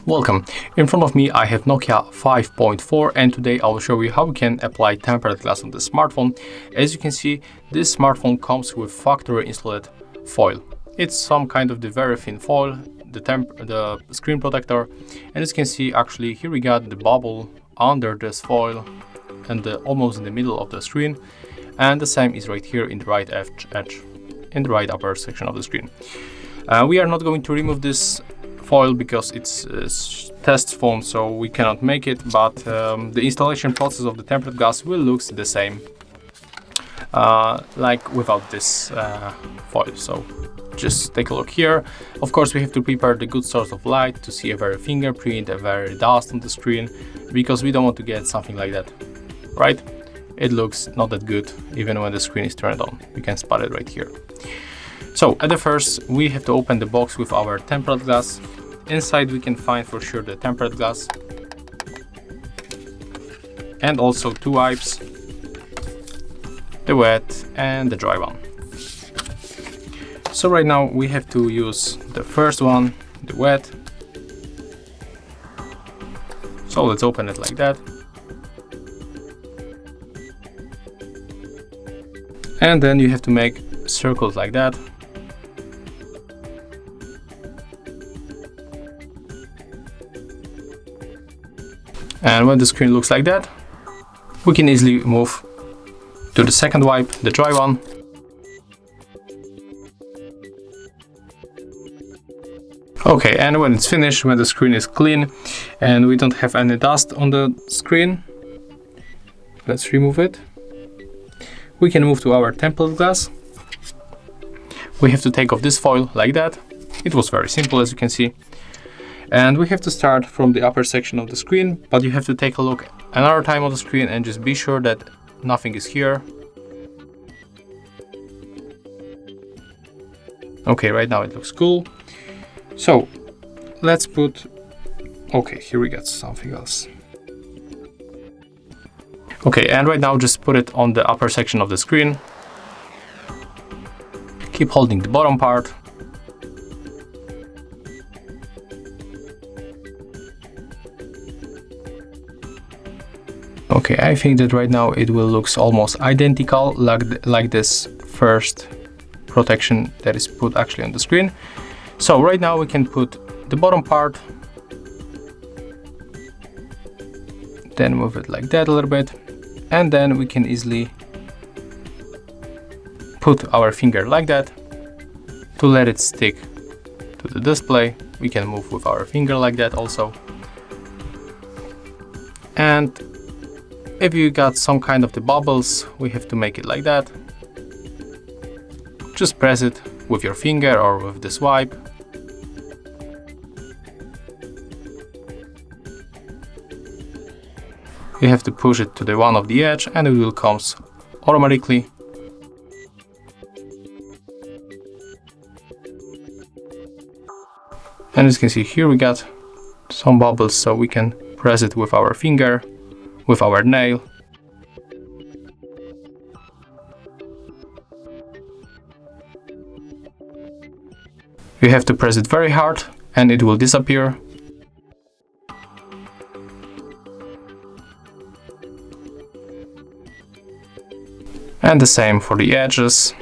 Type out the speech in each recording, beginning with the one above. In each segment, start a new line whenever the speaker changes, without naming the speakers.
Welcome. In front of me I have Nokia 5.4 and today I will show you how we can apply tempered glass on the smartphone. As you can see, this smartphone comes with factory installed foil. It's some kind of the very thin foil, the screen protector, and as you can see, actually here we got the bubble under this foil and almost in the middle of the screen, and the same is right here in the right edge in the right upper section of the screen. We are not going to remove this foil because it's a test phone, so we cannot make it, but the installation process of the tempered glass will look the same like without this foil. So just take a look here. Of course, we have to prepare the good source of light to see a very fingerprint, a very dust on the screen, because we don't want to get something like that, right? It looks not that good even when the screen is turned on. You can spot it right here. So at the first, we have to open the box with our tempered glass. Inside we can find for sure the tempered glass and also two wipes, the wet and the dry one. So right now we have to use the first one, the wet. So let's open it like that. And then you have to make circles like that. And when the screen looks like that, we can easily move to the second wipe, the dry one. Okay, and when it's finished, when the screen is clean and we don't have any dust on the screen, let's remove it. We can move to our tempered glass. We have to take off this foil like that. It was very simple, as you can see. And we have to start from the upper section of the screen, but you have to take a look another time on the screen and just be sure that nothing is here. Okay, right now it looks cool. So let's put, okay, here we got something else. Okay, and right now just put it on the upper section of the screen. Keep holding the bottom part. Okay, I think that right now it will look almost identical like this first protection that is put actually on the screen. So right now we can put the bottom part, then move it like that a little bit, and then we can easily put our finger like that to let it stick to the display. We can move with our finger like that also. And if you got some kind of the bubbles, we have to make it like that. Just press it with your finger or with this wipe. You have to push it to the one of the edge and it will come automatically. And as you can see here, we got some bubbles, so we can press it with our finger, with our nail. You have to press it very hard and it will disappear. And the same for the edges.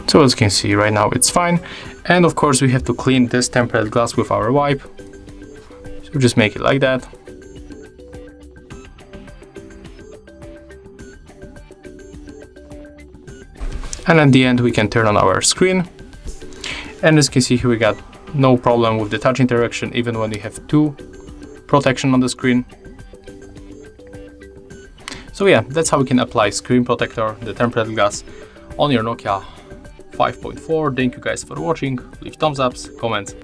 So as you can see right now it's fine. And of course we have to clean this tempered glass with our wipe. So just make it like that. And at the end we can turn on our screen. And as you can see here, we got no problem with the touch interaction even when you have two protection on the screen. So yeah, that's how we can apply screen protector, the tempered glass, on your Nokia 5.4. Thank you guys for watching. Leave thumbs ups, comments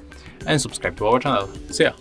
and subscribe to our channel. See ya!